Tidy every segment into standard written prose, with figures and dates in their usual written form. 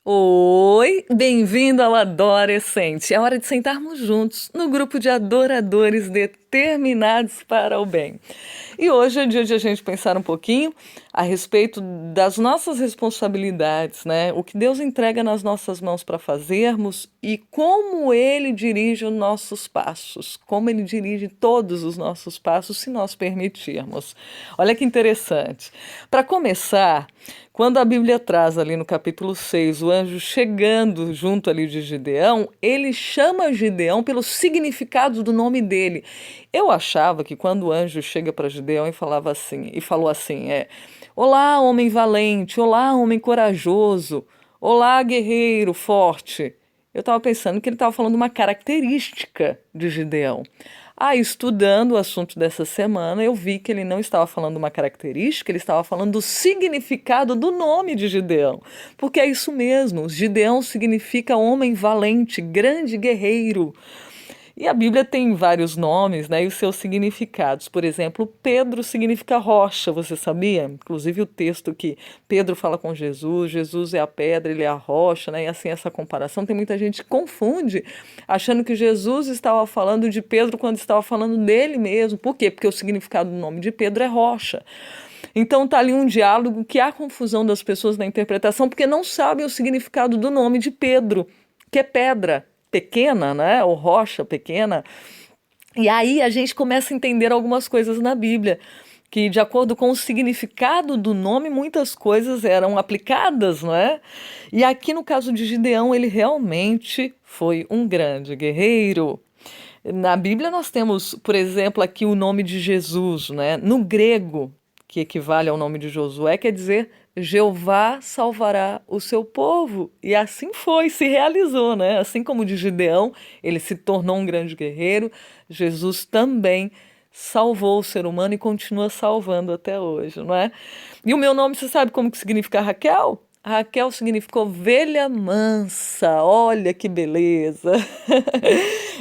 Oi, bem-vindo ao Adorescente. É hora de sentarmos juntos no grupo de adoradores determinados para o bem. E hoje é dia de a gente pensar um pouquinho a respeito das nossas responsabilidades, né? O que Deus entrega nas nossas mãos para fazermos e como Ele dirige os nossos passos, como Ele dirige todos os nossos passos, se nós permitirmos. Olha que interessante. Para começar, quando a Bíblia traz ali no capítulo 6 o anjo chegando junto ali de Gideão, ele chama Gideão pelo significado do nome dele. Eu achava que quando o anjo chega para Gideão e falava assim, e falou assim, Olá, homem valente, olá, homem corajoso, olá, guerreiro forte. Eu estava pensando que ele estava falando uma característica de Gideão. Estudando o assunto dessa semana, eu vi que ele não estava falando uma característica, ele estava falando do significado do nome de Gideão. Porque é isso mesmo, Gideão significa homem valente, grande guerreiro. E a Bíblia tem vários nomes, né, e os seus significados. Por exemplo, Pedro significa rocha, você sabia? Inclusive o texto que Pedro fala com Jesus, Jesus é a pedra, ele é a rocha, né? E assim essa comparação tem muita gente que confunde, achando que Jesus estava falando de Pedro quando estava falando dele mesmo. Por quê? Porque o significado do nome de Pedro é rocha. Então tá ali um diálogo que há confusão das pessoas na interpretação porque não sabem o significado do nome de Pedro, que é pedra pequena, né? Ou rocha pequena. E aí a gente começa a entender algumas coisas na Bíblia, que de acordo com o significado do nome, muitas coisas eram aplicadas, não é? E aqui no caso de Gideão, ele realmente foi um grande guerreiro. Na Bíblia nós temos, por exemplo, aqui o nome de Jesus, né? No grego, que equivale ao nome de Josué, quer dizer Jeová salvará o seu povo. E assim foi, se realizou, né? Assim como o de Gideão, ele se tornou um grande guerreiro, Jesus também salvou o ser humano e continua salvando até hoje, não é? E o meu nome, você sabe como que significa Raquel? Raquel significa ovelha mansa. Olha que beleza!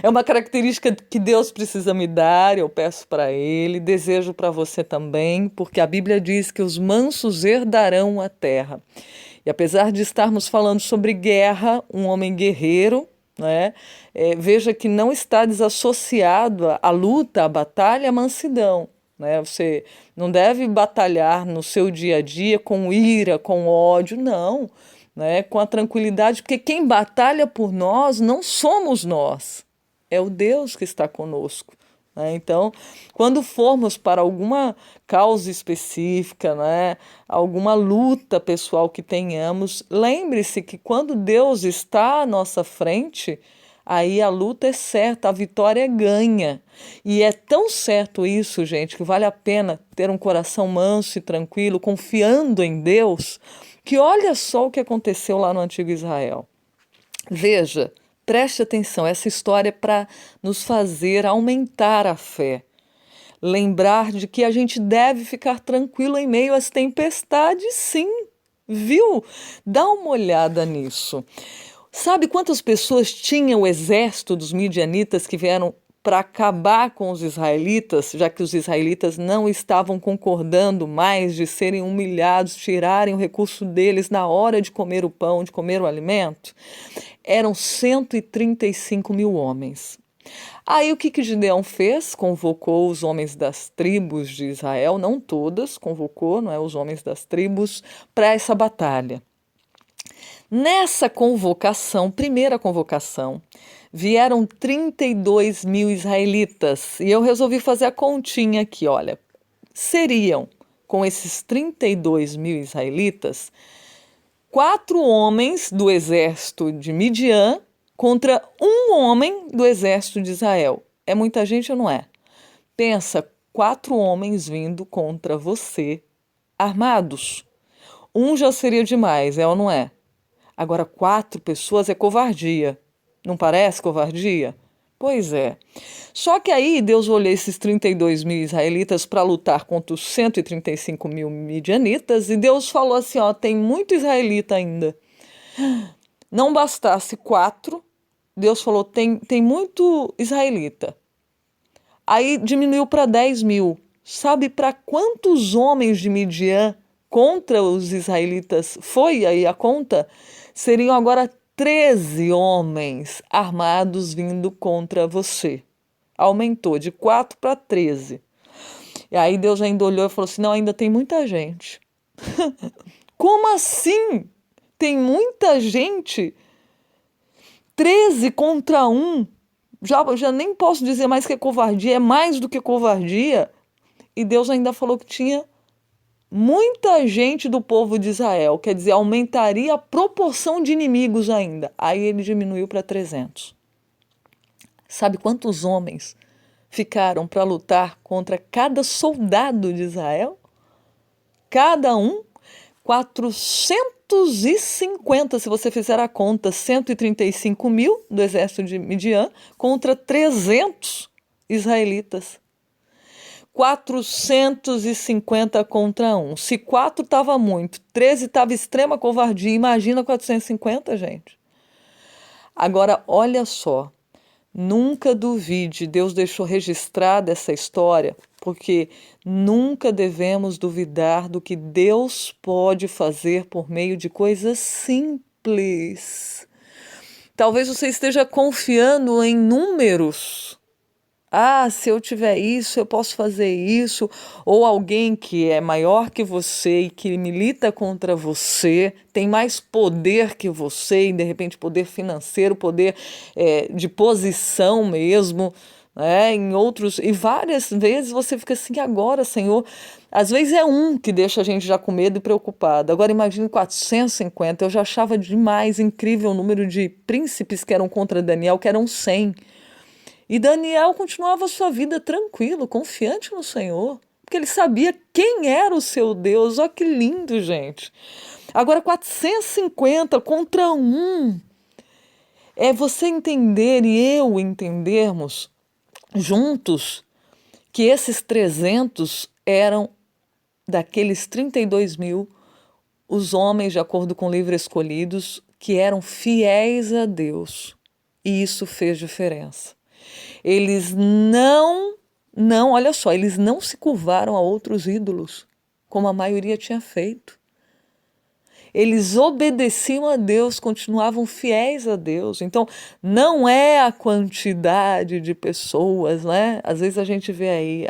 É uma característica que Deus precisa me dar, eu peço para Ele, desejo para você também, porque a Bíblia diz que os mansos herdarão a terra. E apesar de estarmos falando sobre guerra, um homem guerreiro, né, veja que não está desassociado à luta, à batalha, à mansidão. Né? Você não deve batalhar no seu dia a dia com ira, com ódio, não. Né? Com a tranquilidade, porque quem batalha por nós não somos nós, é o Deus que está conosco. Né? Então, quando formos para alguma causa específica, né, alguma luta pessoal que tenhamos, lembre-se que quando Deus está à nossa frente, aí a luta é certa, a vitória é ganha. E é tão certo isso, gente, que vale a pena ter um coração manso e tranquilo, confiando em Deus, que olha só o que aconteceu lá no antigo Israel. Veja, preste atenção, essa história é para nos fazer aumentar a fé. Lembrar de que a gente deve ficar tranquilo em meio às tempestades, sim. Viu? Dá uma olhada nisso. Sabe quantas pessoas tinha o exército dos midianitas que vieram para acabar com os israelitas, já que os israelitas não estavam concordando mais de serem humilhados, tirarem o recurso deles na hora de comer o pão, de comer o alimento? Eram 135 mil homens. Aí o que Gideão fez? Convocou os homens das tribos de Israel, não todas, convocou, não é, os homens das tribos para essa batalha. Nessa convocação, primeira convocação, vieram 32 mil israelitas. E eu resolvi fazer a continha aqui, olha. Seriam, com esses 32 mil israelitas, 4 homens do exército de Midian contra um homem do exército de Israel. É muita gente ou não é? Pensa, 4 homens vindo contra você, armados. Um já seria demais, é ou não é? Agora, 4 pessoas é covardia. Não parece covardia? Pois é. Só que aí Deus olhou esses 32 mil israelitas para lutar contra os 135 mil midianitas e Deus falou assim: ó, tem muito israelita ainda. Não bastasse 4, Deus falou: tem muito israelita. Aí diminuiu para 10 mil. Sabe para quantos homens de Midian contra os israelitas, foi aí a conta, seriam agora 13 homens armados vindo contra você. Aumentou de 4 para 13. E aí Deus ainda olhou e falou assim: não, ainda tem muita gente. Como assim? Tem muita gente? 13 contra 1. Já nem posso dizer mais que é covardia, é mais do que covardia. E Deus ainda falou que tinha muita gente do povo de Israel, quer dizer, aumentaria a proporção de inimigos ainda. Aí ele diminuiu para 300. Sabe quantos homens ficaram para lutar contra cada soldado de Israel? Cada um, 450, se você fizer a conta, 135 mil do exército de Midian contra 300 israelitas. 450 contra 1. Se 4 estava muito, 13 estava extrema covardia, imagina 450, gente. Agora, olha só, nunca duvide, Deus deixou registrada essa história, porque nunca devemos duvidar do que Deus pode fazer por meio de coisas simples. Talvez você esteja confiando em números. Ah, se eu tiver isso, eu posso fazer isso. Ou alguém que é maior que você e que milita contra você, tem mais poder que você, e de repente poder financeiro, poder de posição mesmo, né? Em outros, e várias vezes você fica assim, agora, Senhor, às vezes é um que deixa a gente já com medo e preocupado. Agora imagine 450, eu já achava demais, incrível o número de príncipes que eram contra Daniel, que eram 100. E Daniel continuava a sua vida tranquilo, confiante no Senhor, porque ele sabia quem era o seu Deus. Olha que lindo, gente. Agora, 450 contra 1. É você entender e eu entendermos juntos que esses 300 eram daqueles 32 mil, os homens, de acordo com o livro Escolhidos, que eram fiéis a Deus. E isso fez diferença. Eles olha só, eles não se curvaram a outros ídolos, como a maioria tinha feito. Eles obedeciam a Deus, continuavam fiéis a Deus. Então, não é a quantidade de pessoas, né? Às vezes a gente vê aí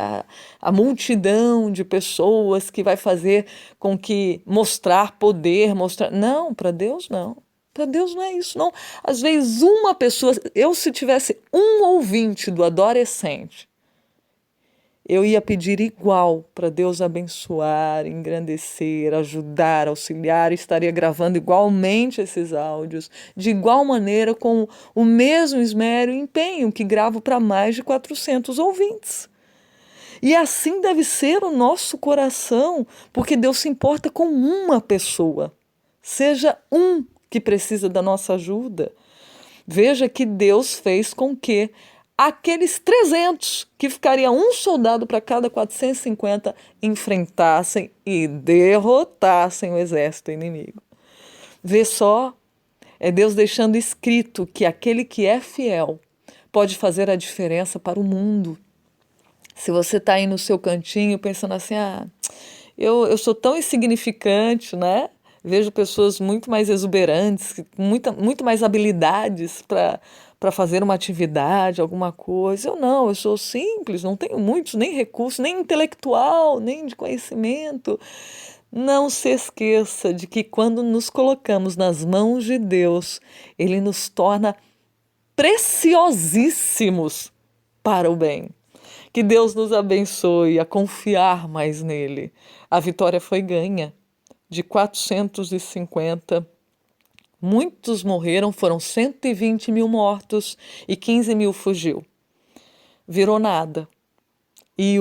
a multidão de pessoas que vai fazer com que mostrar poder, mostrar. Não, para Deus não. Para Deus não é isso, não. Às vezes uma pessoa, se tivesse um ouvinte do Adorescente, eu ia pedir igual para Deus abençoar, engrandecer, ajudar, auxiliar, estaria gravando igualmente esses áudios, de igual maneira com o mesmo esmero e empenho que gravo para mais de 400 ouvintes. E assim deve ser o nosso coração, porque Deus se importa com uma pessoa, seja um que precisa da nossa ajuda. Veja que Deus fez com que aqueles 300, que ficaria um soldado para cada 450, enfrentassem e derrotassem o exército inimigo. Vê só, é Deus deixando escrito que aquele que é fiel pode fazer a diferença para o mundo. Se você está aí no seu cantinho pensando assim, eu sou tão insignificante, né? Vejo pessoas muito mais exuberantes, com muito mais habilidades para fazer uma atividade, alguma coisa. Eu sou simples, não tenho muitos, nem recursos, nem intelectual, nem de conhecimento. Não se esqueça de que quando nos colocamos nas mãos de Deus, Ele nos torna preciosíssimos para o bem. Que Deus nos abençoe a confiar mais nele. A vitória foi ganha. De 450, muitos morreram, foram 120 mil mortos e 15 mil fugiu. Virou nada. E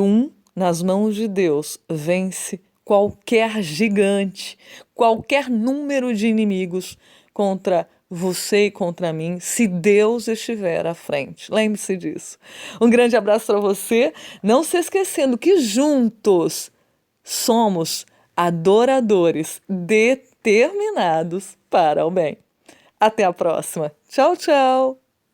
nas mãos de Deus, vence qualquer gigante, qualquer número de inimigos contra você e contra mim, se Deus estiver à frente. Lembre-se disso. Um grande abraço para você. Não se esquecendo que juntos somos adoradores determinados para o bem. Até a próxima. Tchau, tchau.